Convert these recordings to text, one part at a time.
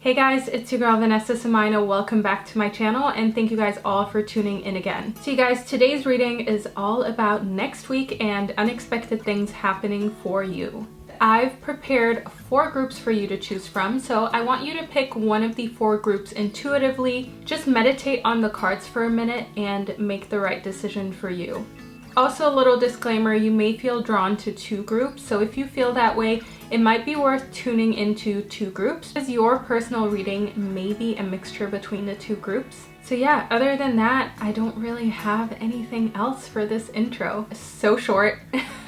Hey guys, it's your girl Vanessa. Welcome back to my channel and thank you guys all for tuning in again. So you guys, today's reading is all about next week and unexpected things happening for you. I've prepared 4 groups for you to choose from, so I want you to pick one of the 4 groups intuitively. Just meditate on the cards for a minute and make the right decision for you. Also, a little disclaimer, you may feel drawn to 2 groups, so if you feel that way, it might be worth tuning into 2 groups, as your personal reading may be a mixture between the 2 groups. So yeah, other than that, I don't really have anything else for this intro. It's so short.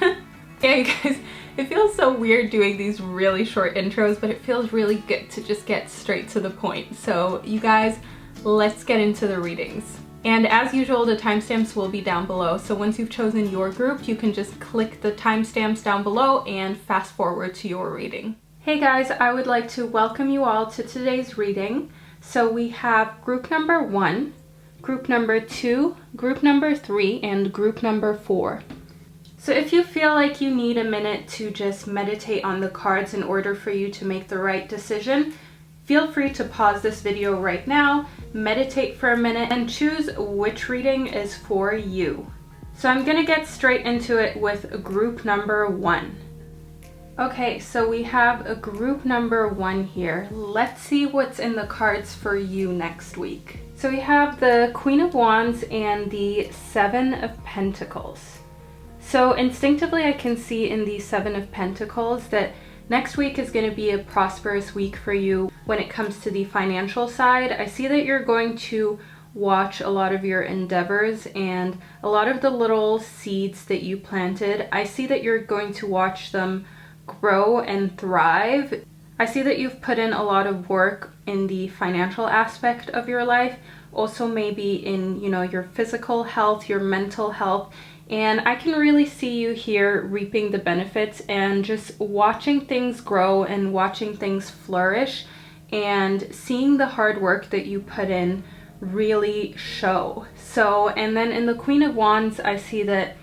Yeah, you guys, it feels so weird doing these really short intros, but it feels really good to just get straight to the point. So you guys, let's get into the readings. And as usual, the timestamps will be down below. So once you've chosen your group, you can just click the timestamps down below and fast forward to your reading. Hey guys, I would like to welcome you all to today's reading. So we have group number 1, group number 2, group number 3, and group number 4. So if you feel like you need a minute to just meditate on the cards in order for you to make the right decision, feel free to pause this video right now, meditate for a minute, and choose which reading is for you. So I'm gonna get straight into it with group number 1. Okay, so we have a group number 1 here. Let's see what's in the cards for you next week. So we have the Queen of Wands and the 7 of Pentacles. So instinctively I can see in the 7 of Pentacles that next week is going to be a prosperous week for you when it comes to the financial side. I see that you're going to watch a lot of your endeavors and a lot of the little seeds that you planted. I see that you're going to watch them grow and thrive. I see that you've put in a lot of work in the financial aspect of your life, also maybe in, your physical health, your mental health. And I can really see you here reaping the benefits and just watching things grow and watching things flourish and seeing the hard work that you put in really show. So, and then in the Queen of Wands, I see that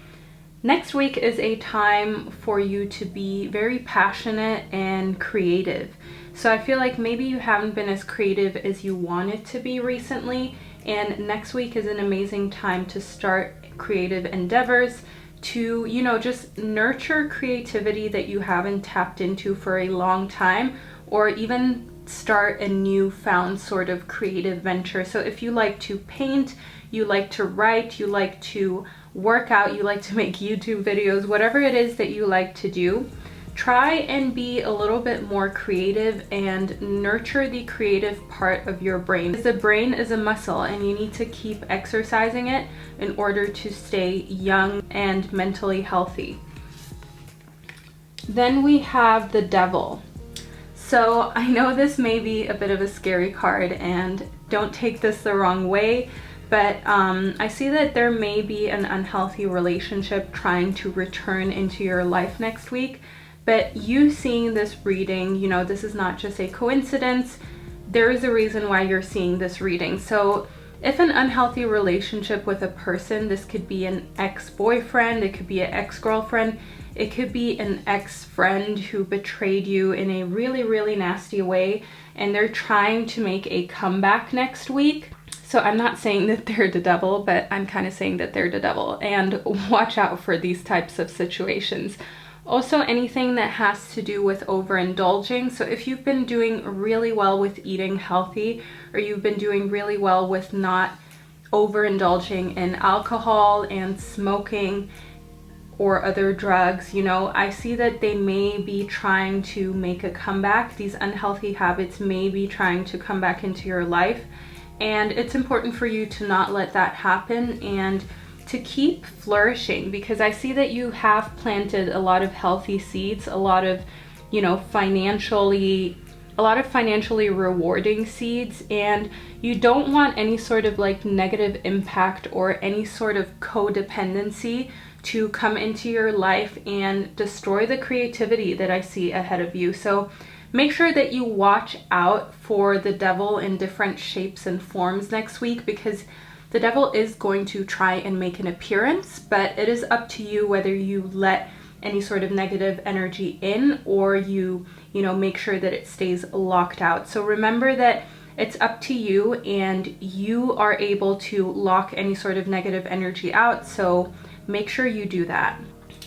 next week is a time for you to be very passionate and creative. So I feel like maybe you haven't been as creative as you wanted to be recently, and next week is an amazing time to start creative endeavors, to just nurture creativity that you haven't tapped into for a long time, or even start a newfound sort of creative venture. So if you like to paint, you like to write, you like to work out, you like to make YouTube videos, whatever it is that you like to do, try and be a little bit more creative and nurture the creative part of your brain. The brain is a muscle and you need to keep exercising it in order to stay young and mentally healthy. Then we have the Devil. So I know this may be a bit of a scary card and don't take this the wrong way, but I see that there may be an unhealthy relationship trying to return into your life next week. But you seeing this reading, this is not just a coincidence. There is a reason why you're seeing this reading. So if an unhealthy relationship with a person, this could be an ex-boyfriend, it could be an ex-girlfriend, it could be an ex-friend who betrayed you in a really, really nasty way, and they're trying to make a comeback next week. So I'm not saying that they're the devil, but I'm kind of saying that they're the devil, and watch out for these types of situations. Also, anything that has to do with overindulging. So if you've been doing really well with eating healthy, or you've been doing really well with not overindulging in alcohol and smoking or other drugs, I see that they may be trying to make a comeback. These unhealthy habits may be trying to come back into your life. And it's important for you to not let that happen and to keep flourishing, because I see that you have planted a lot of healthy seeds, a lot of financially rewarding seeds, and you don't want any sort of negative impact or any sort of codependency to come into your life and destroy the creativity that I see ahead of you. So make sure that you watch out for the devil in different shapes and forms next week, because the devil is going to try and make an appearance, but it is up to you whether you let any sort of negative energy in, or you know, make sure that it stays locked out. So remember that it's up to you, and you are able to lock any sort of negative energy out. So make sure you do that.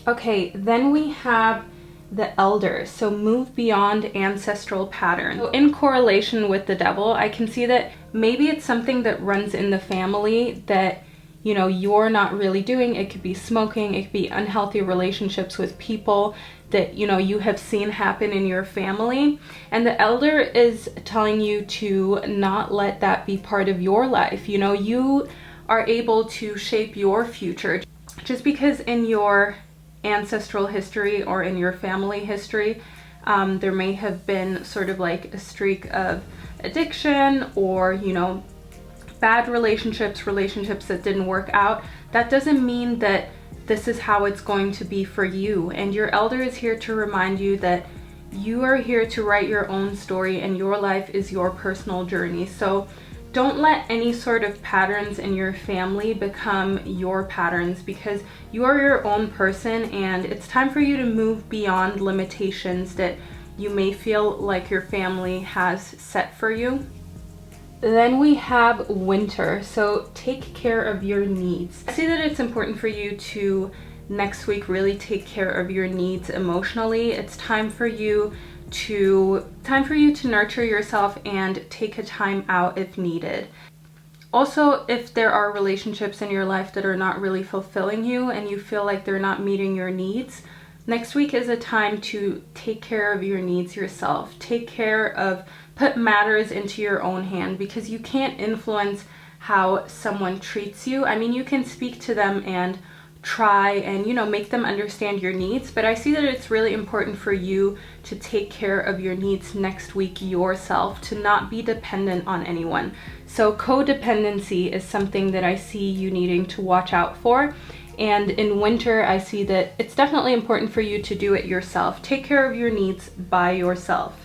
Okay, then we have the Elder. So move beyond ancestral patterns. So in correlation with the Devil, I can see that maybe it's something that runs in the family that, you know, you're not really doing. It could be smoking, it could be unhealthy relationships with people that, you know, you have seen happen in your family. And the Elder is telling you to not let that be part of your life. You know, you are able to shape your future. Just because in your ancestral history or in your family history, there may have been sort of like a streak of addiction, or, you know, bad relationships that didn't work out. That doesn't mean that this is how it's going to be for you. And your Elder is here to remind you that you are here to write your own story, and your life is your personal journey. So don't let any sort of patterns in your family become your patterns, because you are your own person, and it's time for you to move beyond limitations that you may feel like your family has set for you. Then we have Winter. So take care of your needs. I see that it's important for you to next week really take care of your needs emotionally. It's time for you to nurture yourself and take a time out if needed. Also, if there are relationships in your life that are not really fulfilling you and you feel like they're not meeting your needs, next week is a time to take care of your needs yourself. Put matters into your own hand, because you can't influence how someone treats you. I mean, you can speak to them and try and, you know, make them understand your needs, but I see that it's really important for you to take care of your needs next week yourself, to not be dependent on anyone. So codependency is something that I see you needing to watch out for. And in Winter, I see that it's definitely important for you to do it yourself. Take care of your needs by yourself.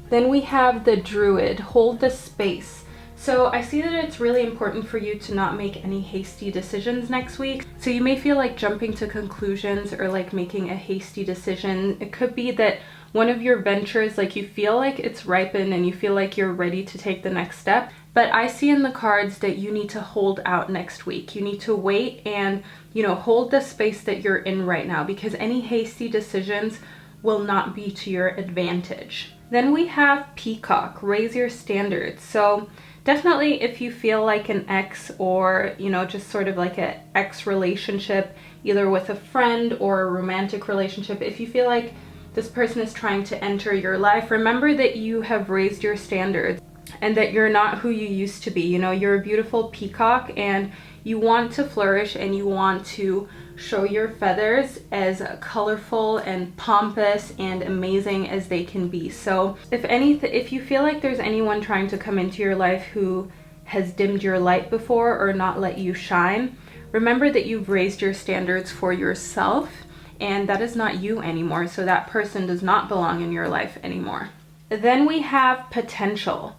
Then we have the Druid. Hold the space. So I see that it's really important for you to not make any hasty decisions next week. So you may feel like jumping to conclusions or like making a hasty decision. It could be that one of your ventures, like you feel like it's ripened and you feel like you're ready to take the next step. But I see in the cards that you need to hold out next week. You need to wait and, you know, hold the space that you're in right now, because any hasty decisions will not be to your advantage. Then we have Peacock. Raise your standards. So definitely if you feel like an ex, or, you know, just sort of like an ex relationship, either with a friend or a romantic relationship, if you feel like this person is trying to enter your life, remember that you have raised your standards and that you're not who you used to be. You know, you're a beautiful peacock and you want to flourish and you want to show your feathers as colorful and pompous and amazing as they can be. So if you feel like there's anyone trying to come into your life who has dimmed your light before or not let you shine, remember that you've raised your standards for yourself, and that is not you anymore. So that person does not belong in your life anymore. Then we have potential.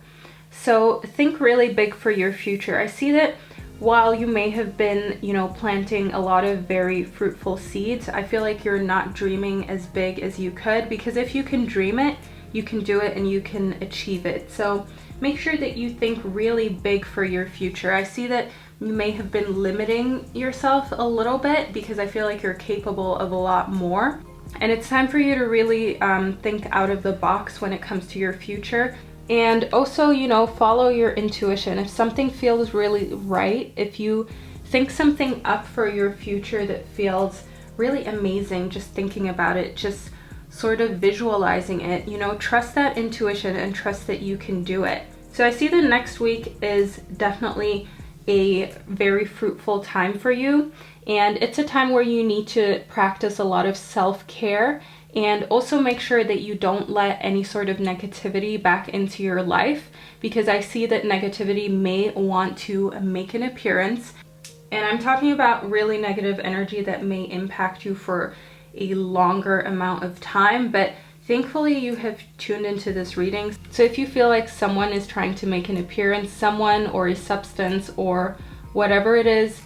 So think really big for your future. I see that while you may have been, you know, planting a lot of very fruitful seeds, I feel like you're not dreaming as big as you could, because if you can dream it, you can do it and you can achieve it. So make sure that you think really big for your future. I see that you may have been limiting yourself a little bit, because I feel like you're capable of a lot more. And it's time for you to really think out of the box when it comes to your future. And also, you know, follow your intuition. If something feels really right, if you think something up for your future that feels really amazing, just thinking about it, just sort of visualizing it, you know, trust that intuition and trust that you can do it. So I see the next week is definitely a very fruitful time for you. And it's a time where you need to practice a lot of self-care, and also make sure that you don't let any sort of negativity back into your life, because I see that negativity may want to make an appearance. And I'm talking about really negative energy that may impact you for a longer amount of time, but thankfully you have tuned into this reading. So if you feel like someone is trying to make an appearance, someone or a substance or whatever it is,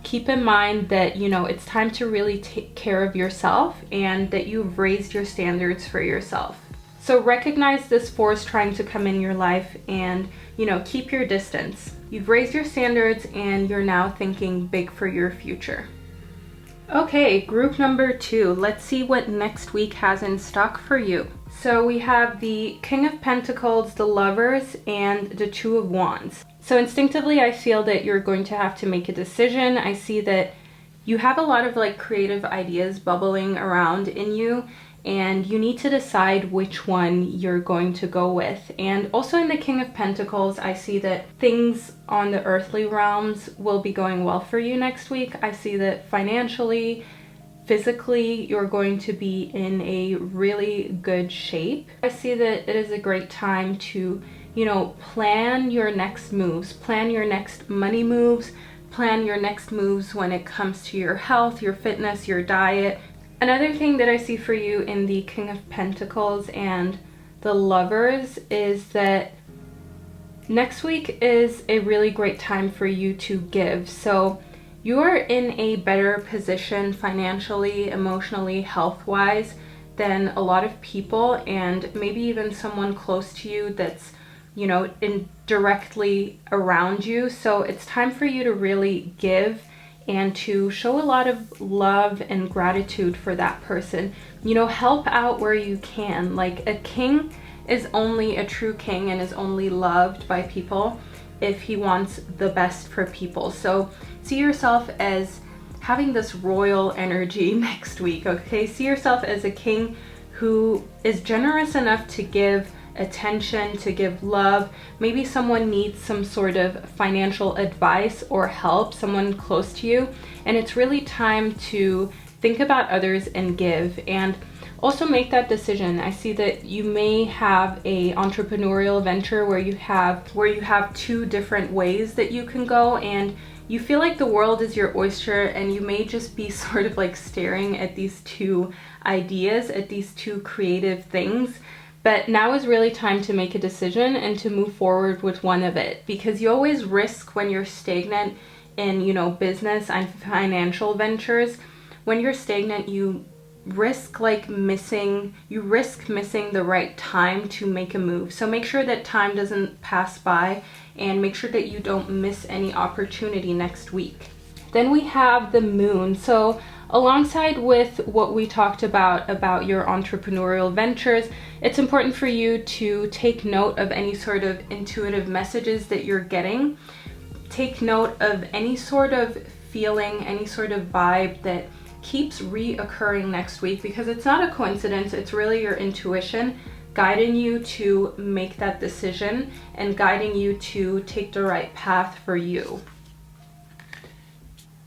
keep in mind that, you know, it's time to really take care of yourself and that you've raised your standards for yourself. So recognize this force trying to come in your life and, you know, keep your distance. You've raised your standards and you're now thinking big for your future. Okay, group number 2. Let's see what next week has in stock for you. So we have the King of Pentacles, the Lovers, and the Two of Wands. So instinctively, I feel that you're going to have to make a decision. I see that you have a lot of like creative ideas bubbling around in you, and you need to decide which one you're going to go with. And also in the King of Pentacles, I see that things on the earthly realms will be going well for you next week. I see that financially, physically, you're going to be in a really good shape. I see that it is a great time to, you know, plan your next moves, plan your next money moves, plan your next moves when it comes to your health, your fitness, your diet. Another thing that I see for you in the King of Pentacles and the Lovers is that next week is a really great time for you to give. So you're in a better position financially, emotionally, health-wise than a lot of people, and maybe even someone close to you that's, you know, indirectly around you. So it's time for you to really give and to show a lot of love and gratitude for that person. You know, help out where you can. Like, a king is only a true king and is only loved by people if he wants the best for people. So see yourself as having this royal energy next week, okay? See yourself as a king who is generous enough to give attention, to give love. Maybe someone needs some sort of financial advice or help, someone close to you, and it's really time to think about others and give, and also make that decision. I see that you may have a entrepreneurial venture where you have two different ways that you can go, and you feel like the world is your oyster, and you may just be sort of like staring at these two ideas, at these two creative things. But now is really time to make a decision and to move forward with one of it, because you always risk when you're stagnant in, you know, business and financial ventures. When you're stagnant, you risk missing the right time to make a move. So make sure that time doesn't pass by, and make sure that you don't miss any opportunity next week. Then we have the Moon. So alongside with what we talked about your entrepreneurial ventures, it's important for you to take note of any sort of intuitive messages that you're getting. Take note of any sort of feeling, any sort of vibe that keeps reoccurring next week, because it's not a coincidence. It's really your intuition guiding you to make that decision and guiding you to take the right path for you.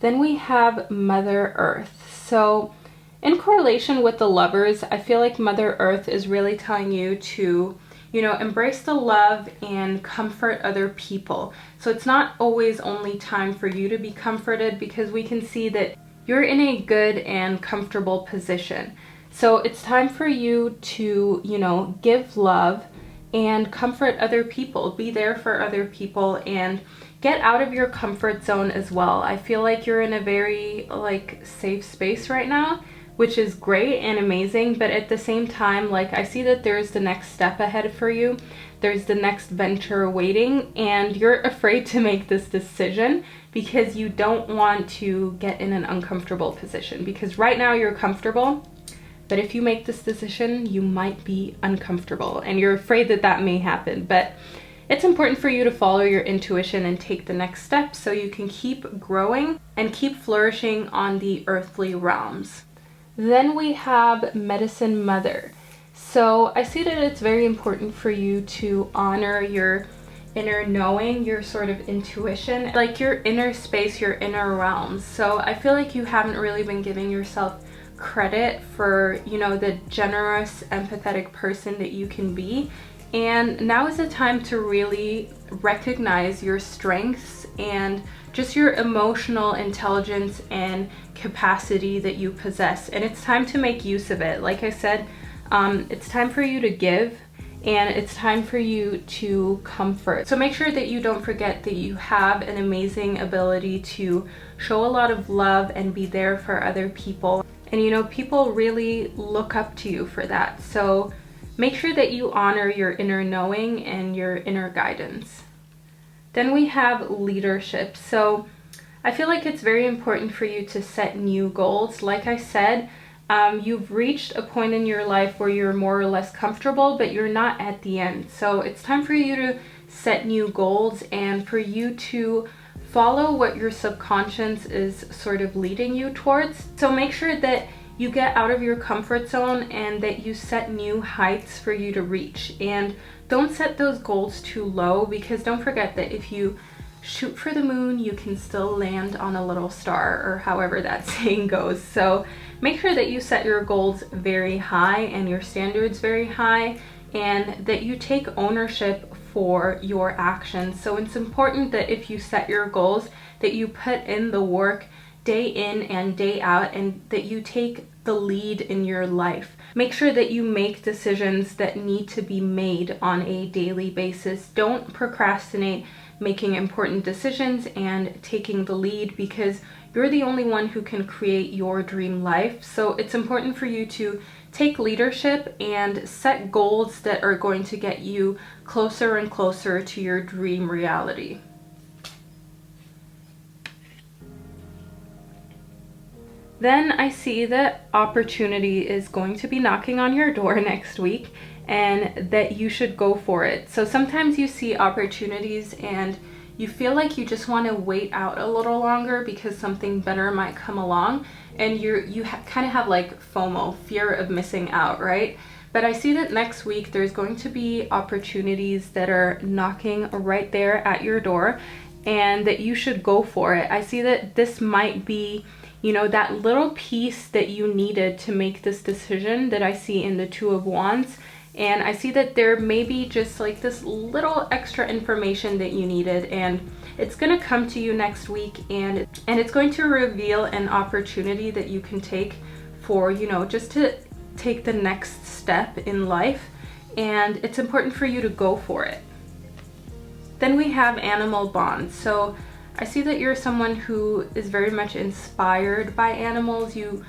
Then we have Mother Earth. So in correlation with the Lovers, I feel like Mother Earth is really telling you to, you know, embrace the love and comfort other people. So it's not always only time for you to be comforted, because we can see that you're in a good and comfortable position. So it's time for you to, you know, give love and comfort other people, be there for other people, and get out of your comfort zone as well. I feel like you're in a very safe space right now, which is great and amazing, but at the same time, I see that there's the next step ahead for you. There's the next venture waiting, and you're afraid to make this decision because you don't want to get in an uncomfortable position, because right now you're comfortable, but if you make this decision, you might be uncomfortable, and you're afraid that that may happen. But it's important for you to follow your intuition and take the next step so you can keep growing and keep flourishing on the earthly realms. Then we have Medicine Mother. So I see that it's very important for you to honor your inner knowing, your sort of intuition, like your inner space, your inner realms. So I feel like you haven't really been giving yourself credit for, you know, the generous, empathetic person that you can be. And now is the time to really recognize your strengths and just your emotional intelligence and capacity that you possess. And it's time to make use of it. Like I said, it's time for you to give and it's time for you to comfort. So make sure that you don't forget that you have an amazing ability to show a lot of love and be there for other people. And you know, people really look up to you for that. So make sure that you honor your inner knowing and your inner guidance. Then we have leadership. So I feel like it's very important for you to set new goals. Like I said, you've reached a point in your life where you're more or less comfortable, but you're not at the end. So it's time for you to set new goals and for you to follow what your subconscious is sort of leading you towards. So make sure that you get out of your comfort zone and that you set new heights for you to reach. And don't set those goals too low, because don't forget that if you shoot for the moon, you can still land on a little star, or however that saying goes. So make sure that you set your goals very high and your standards very high, and that you take ownership for your actions. So it's important that if you set your goals, that you put in the work day in and day out, and that you take the lead in your life. Make sure that you make decisions that need to be made on a daily basis. Don't procrastinate making important decisions and taking the lead, because you're the only one who can create your dream life. So it's important for you to take leadership and set goals that are going to get you closer and closer to your dream reality. Then I see that opportunity is going to be knocking on your door next week, and that you should go for it. So sometimes you see opportunities and you feel like you just want to wait out a little longer because something better might come along, and kind of have like FOMO, fear of missing out, right? But I see that next week there's going to be opportunities that are knocking right there at your door, and that you should go for it. I see that this might be, you know, that little piece that you needed to make this decision that I see in the Two of Wands. And I see that there may be just like this little extra information that you needed, and it's going to come to you next week, and it's going to reveal an opportunity that you can take for, you know, just to take the next step in life, and it's important for you to go for it. Then we have animal bonds. So I see that you're someone who is very much inspired by animals. You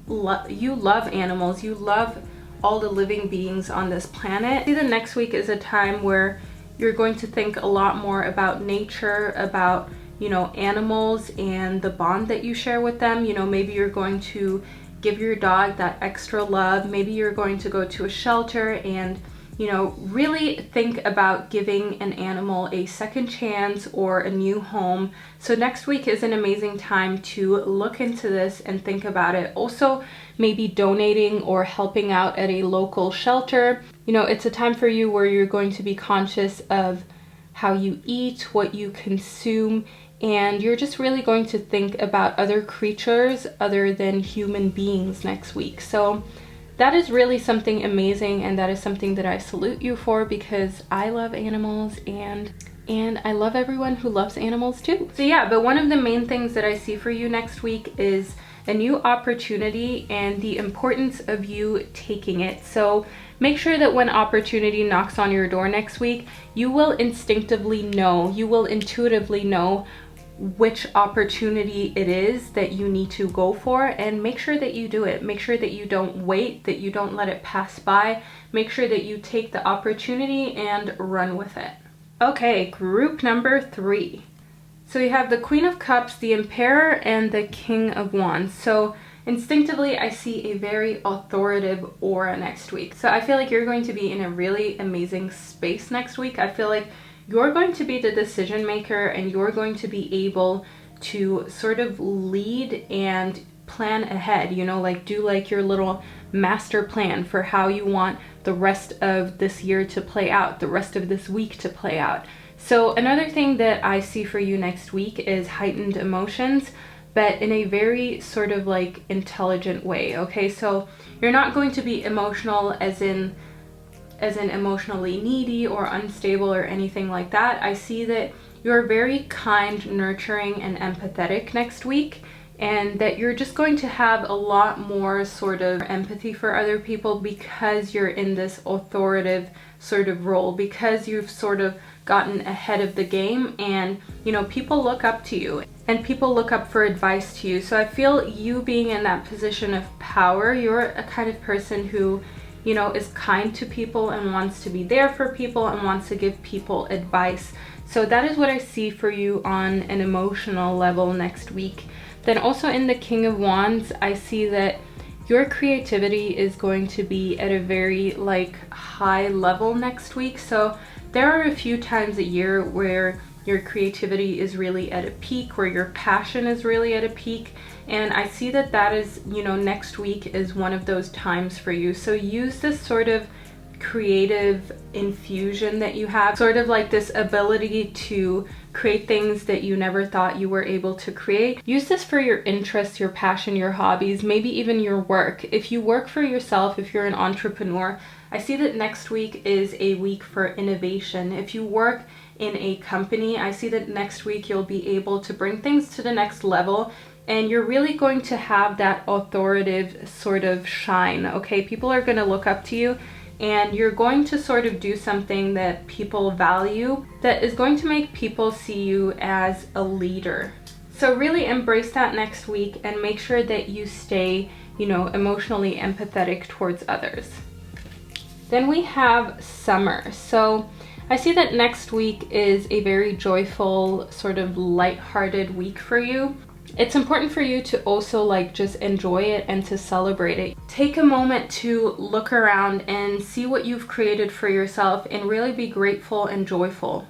love animals. You love all the living beings on this planet. I see the next week is a time where you're going to think a lot more about nature, about, you know, animals and the bond that you share with them. You know, maybe you're going to give your dog that extra love. Maybe you're going to go to a shelter and, you know, really think about giving an animal a second chance or a new home. So next week is an amazing time to look into this and think about it. Also, maybe donating or helping out at a local shelter. You know, it's a time for you where you're going to be conscious of how you eat, what you consume, and you're just really going to think about other creatures other than human beings next week. So that is really something amazing, and that is something that I salute you for, because I love animals and I love everyone who loves animals too. So yeah, but one of the main things that I see for you next week is a new opportunity and the importance of you taking it. So make sure that when opportunity knocks on your door next week, you will instinctively know, you will intuitively know which opportunity it is that you need to go for, and make sure that you do it. Make sure that you don't wait, that you don't let it pass by. Make sure that you take the opportunity and run with it. Okay, group number 3. So you have the Queen of Cups, the Emperor, and the King of Wands. So instinctively, I see a very authoritative aura next week. So I feel like you're going to be in a really amazing space next week. I feel like you're going to be the decision maker, and you're going to be able to sort of lead and plan ahead, you know, like do like your little master plan for how you want the rest of this year to play out, the rest of this week to play out. So another thing that I see for you next week is heightened emotions, but in a very sort of like intelligent way, okay? So you're not going to be emotional as in emotionally needy or unstable or anything like that. I see that you're very kind, nurturing, and empathetic next week, and that you're just going to have a lot more sort of empathy for other people because you're in this authoritative sort of role, because you've sort of gotten ahead of the game, and you know, people look up to you and people look up for advice to you. So I feel you being in that position of power, you're a kind of person who, you know, is kind to people and wants to be there for people and wants to give people advice. So that is what I see for you on an emotional level next week. Then also in the King of Wands, I see that your creativity is going to be at a very like high level next week. So there are a few times a year where your creativity is really at a peak, where your passion is really at a peak. And I see that that is, you know, next week is one of those times for you. So use this sort of creative infusion that you have, sort of like this ability to create things that you never thought you were able to create. Use this for your interests, your passion, your hobbies, maybe even your work. If you work for yourself, if you're an entrepreneur, I see that next week is a week for innovation. If you work in a company, I see that next week you'll be able to bring things to the next level, and you're really going to have that authoritative sort of shine, okay? People are going to look up to you, and you're going to sort of do something that people value, that is going to make people see you as a leader. So really embrace that next week and make sure that you stay, you know, emotionally empathetic towards others. Then we have summer. So I see that next week is a very joyful, sort of lighthearted week for you. It's important for you to also like just enjoy it and to celebrate it. Take a moment to look around and see what you've created for yourself and really be grateful and joyful.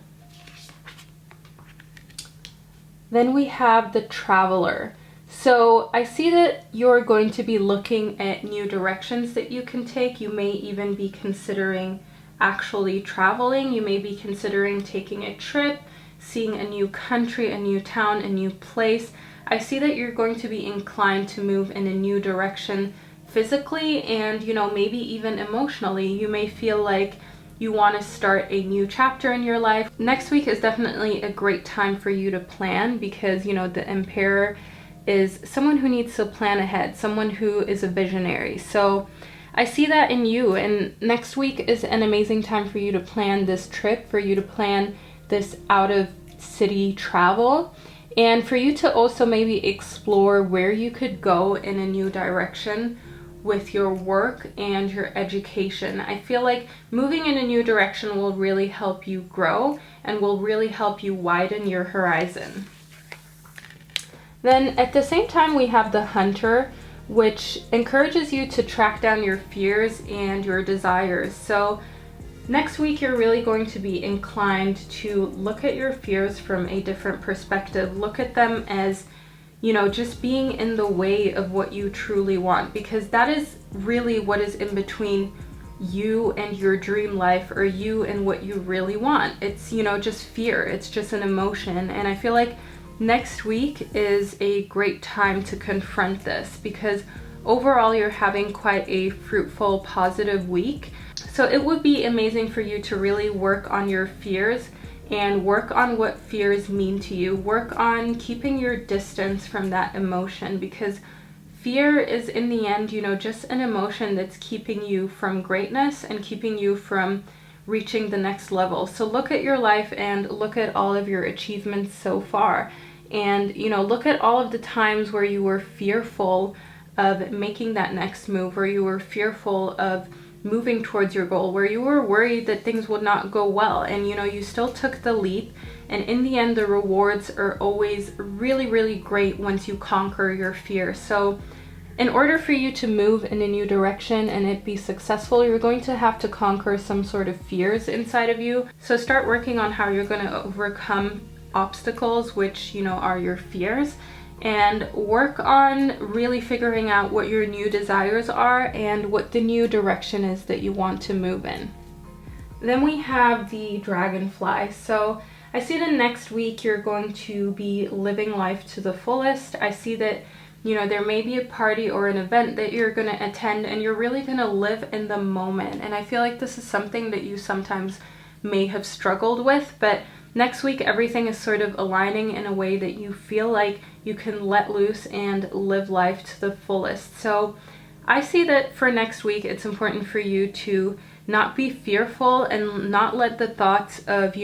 Then we have the Traveler. So I see that you're going to be looking at new directions that you can take. You may even be considering actually traveling. You may be considering taking a trip, seeing a new country, a new town, a new place. I see that you're going to be inclined to move in a new direction physically and, you know, maybe even emotionally. You may feel like you want to start a new chapter in your life. Next week is definitely a great time for you to plan because, you know, the Emperor is someone who needs to plan ahead, someone who is a visionary. So I see that in you, and next week is an amazing time for you to plan this trip, for you to plan this out of city travel, and for you to also maybe explore where you could go in a new direction with your work and your education. I feel like moving in a new direction will really help you grow and will really help you widen your horizon. Then at the same time we have the Hunter, which encourages you to track down your fears and your desires. So next week you're really going to be inclined to look at your fears from a different perspective. Look at them as, you know, just being in the way of what you truly want, because that is really what is in between you and your dream life, or you and what you really want. It's, you know, just fear. It's just an emotion. And I feel like next week is a great time to confront this, because overall you're having quite a fruitful, positive week. So it would be amazing for you to really work on your fears and work on what fears mean to you. Work on keeping your distance from that emotion, because fear is in the end, you know, just an emotion that's keeping you from greatness and keeping you from reaching the next level. So look at your life and look at all of your achievements so far. And, you know, look at all of the times where you were fearful of making that next move, where you were fearful of moving towards your goal, where you were worried that things would not go well, and, you know, you still took the leap. And in the end, the rewards are always really, really great once you conquer your fear. So in order for you to move in a new direction and it be successful, you're going to have to conquer some sort of fears inside of you. So start working on how you're going to overcome obstacles, which, you know, are your fears, and work on really figuring out what your new desires are and what the new direction is that you want to move in. Then we have the Dragonfly. So I see that next week you're going to be living life to the fullest. I see that, you know, there may be a party or an event that you're going to attend and you're really going to live in the moment. And I feel like this is something that you sometimes may have struggled with, but next week everything is sort of aligning in a way that you feel like you can let loose and live life to the fullest. So I see that for next week, it's important for you to not be fearful and not let the thoughts of,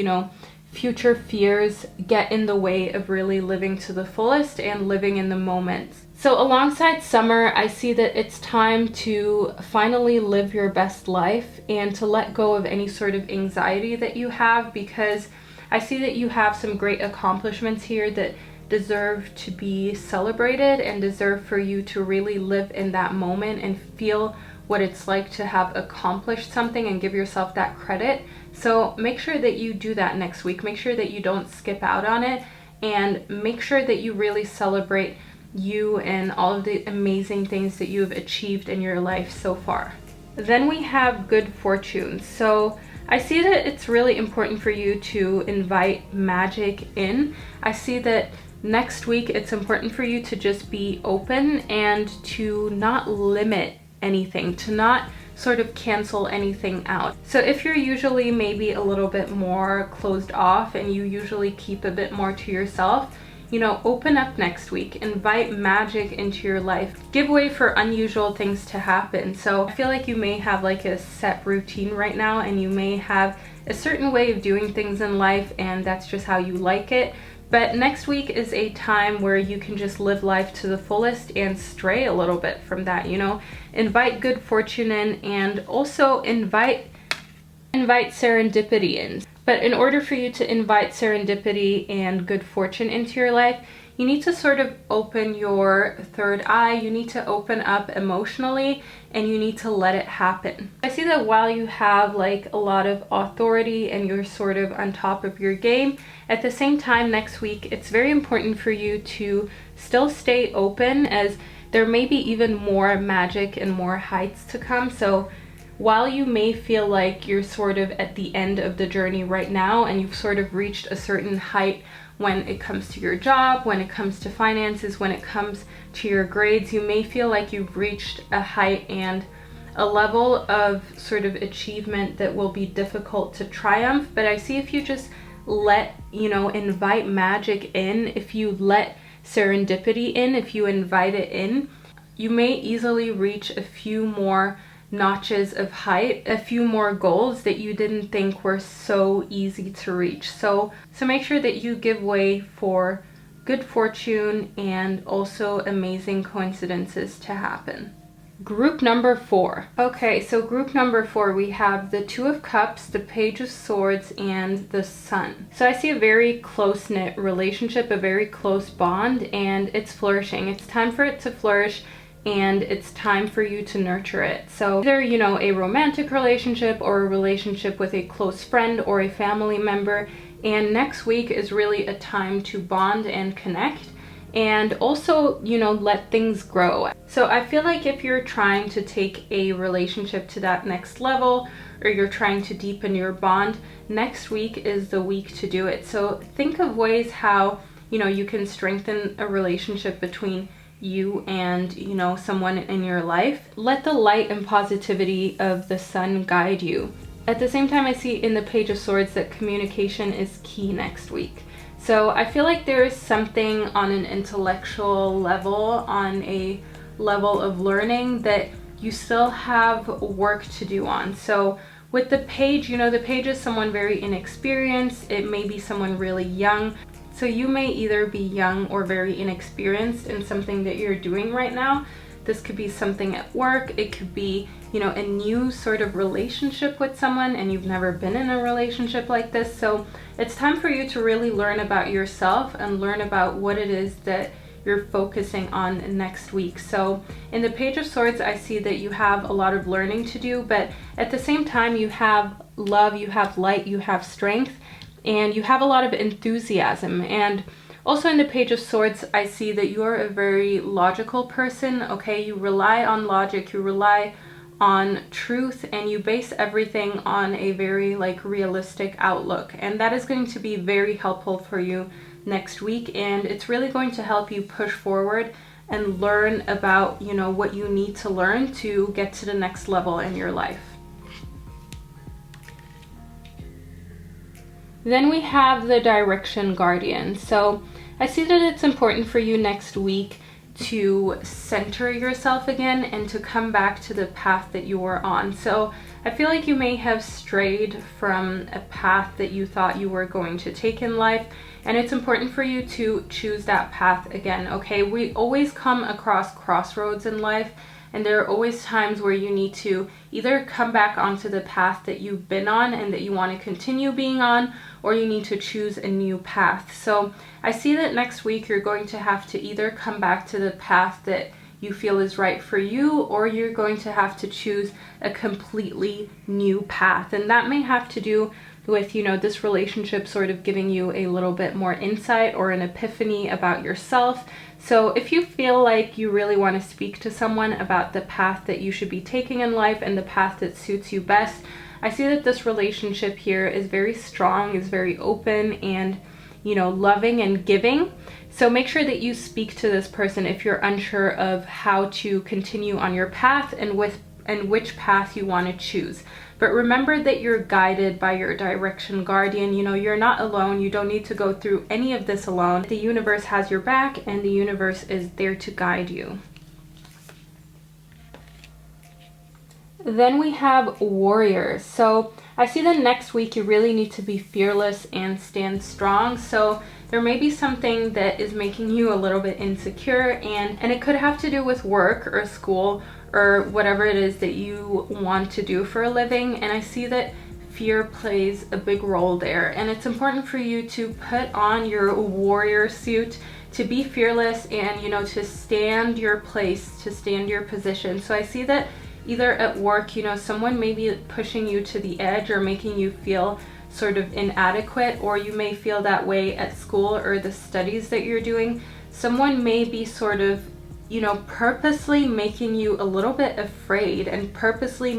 future fears get in the way of really living to the fullest and living in the moment. So alongside summer, I see that it's time to finally live your best life and to let go of any sort of anxiety that you have, because I see that you have some great accomplishments here that deserve to be celebrated and deserve for you to really live in that moment and feel what it's like to have accomplished something and give yourself that credit. So make sure that you do that next week. Make sure that you don't skip out on it, and make sure that you really celebrate you and all of the amazing things that you've achieved in your life so far. Then we have good fortune. So I see that it's really important for you to invite magic in. I see that next week it's important for you to just be open and to not limit anything, to not sort of cancel anything out. So if you're usually maybe a little bit more closed off and you usually keep a bit more to yourself, open up next week, invite magic into your life, give way for unusual things to happen. So I feel like you may have like a set routine right now, and you may have a certain way of doing things in life, and that's just how you like it. But next week is a time where you can just live life to the fullest and stray a little bit from that, invite good fortune in, and also invite serendipity in. But in order for you to invite serendipity and good fortune into your life, you need to sort of open your third eye, you need to open up emotionally, and you need to let it happen. I see that while you have like a lot of authority and you're sort of on top of your game, at the same time next week, it's very important for you to still stay open, as there may be even more magic and more heights to come. So while you may feel like you're sort of at the end of the journey right now and you've sort of reached a certain height when it comes to your job, when it comes to finances, when it comes to your grades, you may feel like you've reached a height and a level of sort of achievement that will be difficult to triumph. But I see if you just let, invite magic in, if you let serendipity in, if you invite it in, you may easily reach a few more notches of height, a few more goals that you didn't think were so easy to reach. So make sure that you give way for good fortune and also amazing coincidences to happen. Group number 4. Okay, so group number 4, we have the Two of Cups, the Page of Swords, and the Sun. So I see a very close-knit relationship, a very close bond, and it's flourishing. It's time for it to flourish, and it's time for you to nurture it. So either, a romantic relationship or a relationship with a close friend or a family member. And next week is really a time to bond and connect, and also, let things grow. So I feel like if you're trying to take a relationship to that next level, or you're trying to deepen your bond, next week is the week to do it. So think of ways how, you can strengthen a relationship between you and someone in your life. Let the light and positivity of the Sun guide you. At the same time, I see in the Page of Swords that communication is key next week. So I feel like there is something on an intellectual level, on a level of learning, that you still have work to do on. So with the Page, the Page is someone very inexperienced. It may be someone really young. So you may either be young or very inexperienced in something that you're doing right now. This could be something at work. It could be, a new sort of relationship with someone, and you've never been in a relationship like this. So it's time for you to really learn about yourself and learn about what it is that you're focusing on next week. So in the Page of Swords, I see that you have a lot of learning to do, but at the same time, you have love, you have light, you have strength, and you have a lot of enthusiasm. And also in the Page of Swords, I see that you're a very logical person, okay? You rely on logic, you rely on truth, and you base everything on a very realistic outlook. And that is going to be very helpful for you next week, and it's really going to help you push forward and learn about, what you need to learn to get to the next level in your life. Then we have the Direction Guardian. So I see that it's important for you next week to center yourself again and to come back to the path that you were on. So I feel like you may have strayed from a path that you thought you were going to take in life, and it's important for you to choose that path again, okay? We always come across crossroads in life, and there are always times where you need to either come back onto the path that you've been on and that you want to continue being on, or you need to choose a new path. So I see that next week you're going to have to either come back to the path that you feel is right for you, or you're going to have to choose a completely new path. And that may have to do with, you know, this relationship sort of giving you a little bit more insight or an epiphany about yourself. So if you feel like you really want to speak to someone about the path that you should be taking in life and the path that suits you best, I see that this relationship here is very strong, is very open and, you know, loving and giving. So make sure that you speak to this person if you're unsure of how to continue on your path and which path you want to choose. But remember that you're guided by your Direction Guardian. You know, you're not alone. You don't need to go through any of this alone. The universe has your back, and the universe is there to guide you. Then we have Warriors. So I see that next week you really need to be fearless and stand strong. So there may be something that is making you a little bit insecure, and it could have to do with work or school or whatever it is that you want to do for a living. And I see that fear plays a big role there. And it's important for you to put on your warrior suit, to be fearless and, you know, to stand your place, to stand your position. So I see that either at work, you know, someone may be pushing you to the edge or making you feel sort of inadequate, or you may feel that way at school or the studies that you're doing. Someone may be sort of, you know, purposely making you a little bit afraid and purposely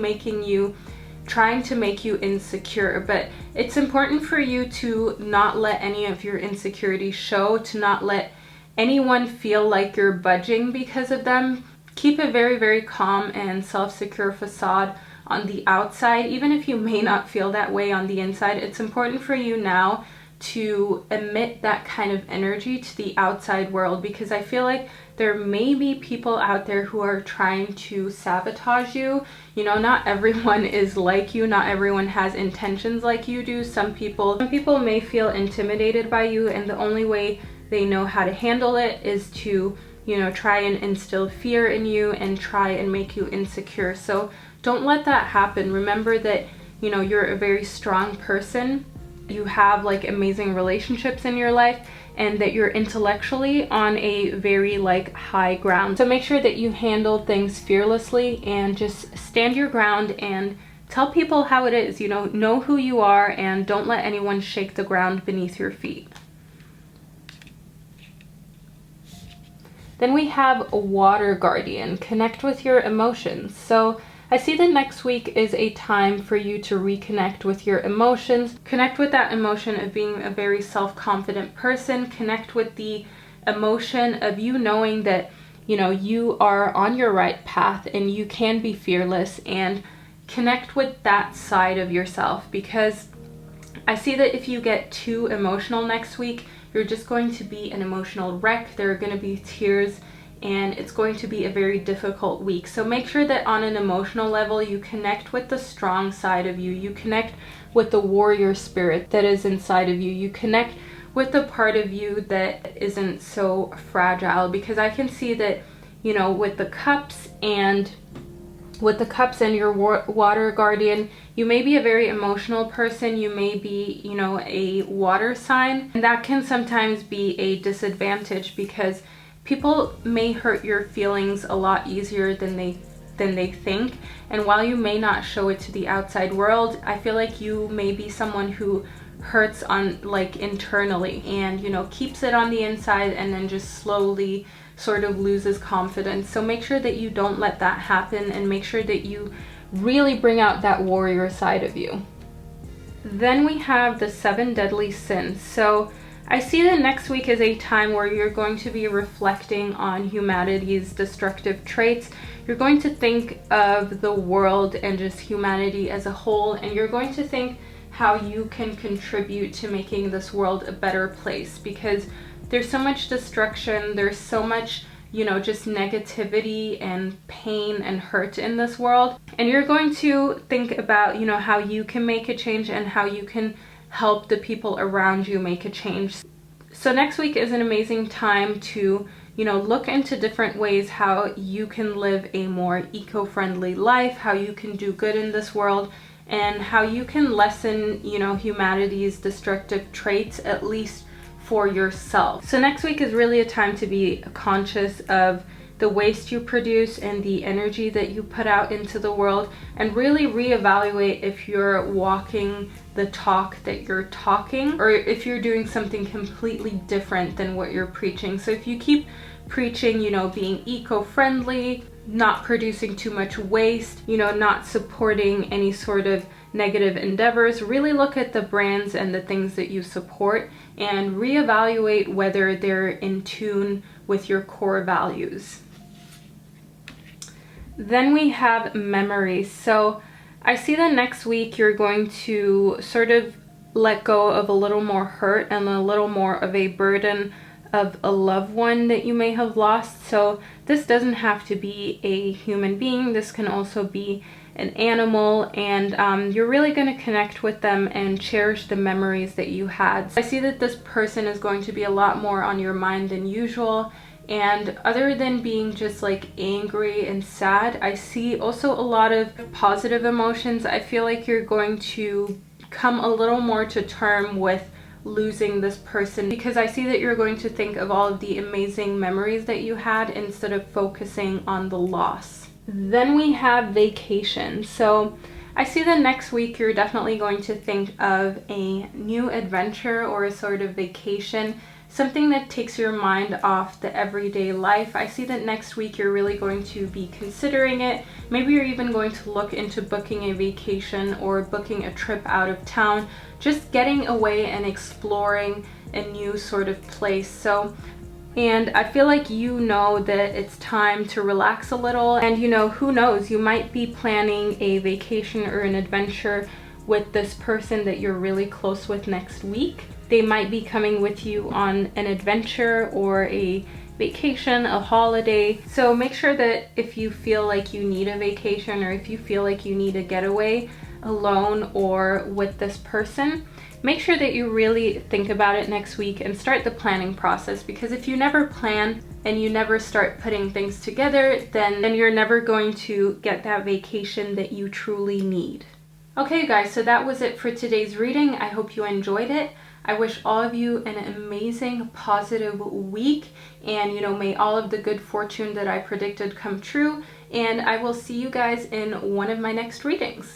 trying to make you insecure. But it's important for you to not let any of your insecurities show, to not let anyone feel like you're budging because of them. Keep a very, very calm and self-secure facade on the outside. Even if you may not feel that way on the inside, it's important for you now to emit that kind of energy to the outside world, because I feel like there may be people out there who are trying to sabotage you. You know, not everyone is like you, not everyone has intentions like you do. Some people may feel intimidated by you, and the only way they know how to handle it is to, you know, try and instill fear in you and try and make you insecure. So don't let that happen. Remember that, you know, you're a very strong person. You have like amazing relationships in your life, and that you're intellectually on a very like high ground. So make sure that you handle things fearlessly and just stand your ground and tell people how it is. You know who you are, and don't let anyone shake the ground beneath your feet. Then we have a Water Guardian. Connect with your emotions. So I see that next week is a time for you to reconnect with your emotions. Connect with that emotion of being a very self-confident person. Connect with the emotion of you knowing that, you know, you are on your right path and you can be fearless, and connect with that side of yourself, because I see that if you get too emotional next week, you're just going to be an emotional wreck. There are going to be tears, and it's going to be a very difficult week. So make sure that on an emotional level, you connect with the strong side of you. You connect with the warrior spirit that is inside of you. You connect with the part of you that isn't so fragile, because I can see that, you know, with the cups and your water guardian, you may be a very emotional person. You may be, you know, a water sign, and that can sometimes be a disadvantage, because people may hurt your feelings a lot easier than they think. And while you may not show it to the outside world, I feel like you may be someone who hurts on like internally, and, you know, keeps it on the inside and then just slowly sort of loses confidence. So make sure that you don't let that happen, and make sure that you really bring out that warrior side of you. Then we have the 7 deadly sins. So I see that next week is a time where you're going to be reflecting on humanity's destructive traits. You're going to think of the world and just humanity as a whole, and you're going to think how you can contribute to making this world a better place, because there's so much destruction, there's so much, you know, just negativity and pain and hurt in this world. And you're going to think about, you know, how you can make a change and how you can help the people around you make a change. So next week is an amazing time to, you know, look into different ways how you can live a more eco-friendly life, how you can do good in this world, and how you can lessen, you know, humanity's destructive traits, at least for yourself. So next week is really a time to be conscious of the waste you produce and the energy that you put out into the world, and really reevaluate if you're walking the talk that you're talking, or if you're doing something completely different than what you're preaching. So if you keep preaching, you know, being eco-friendly, not producing too much waste, you know, not supporting any sort of negative endeavors, really look at the brands and the things that you support and reevaluate whether they're in tune with your core values. Then we have memories. So I see that next week you're going to sort of let go of a little more hurt and a little more of a burden of a loved one that you may have lost. So this doesn't have to be a human being, this can also be an animal, and you're really going to connect with them and cherish the memories that you had. I see that this person is going to be a lot more on your mind than usual, and other than being just like angry and sad, I see also a lot of positive emotions. I feel like you're going to come a little more to term with losing this person, because I see that you're going to think of all of the amazing memories that you had instead of focusing on the loss. Then we have vacation. So I see that next week you're definitely going to think of a new adventure or a sort of vacation, something that takes your mind off the everyday life. I see that next week you're really going to be considering it. Maybe you're even going to look into booking a vacation or booking a trip out of town, just getting away and exploring a new sort of place. And I feel like you know that it's time to relax a little, and you know, who knows, you might be planning a vacation or an adventure with this person that you're really close with next week. They might be coming with you on an adventure or a vacation, a holiday. So make sure that if you feel like you need a vacation, or if you feel like you need a getaway alone or with this person, make sure that you really think about it next week and start the planning process, because if you never plan and you never start putting things together, then you're never going to get that vacation that you truly need. Okay guys, so that was it for today's reading. I hope you enjoyed it. I wish all of you an amazing, positive week, and you know, may all of the good fortune that I predicted come true, and I will see you guys in one of my next readings.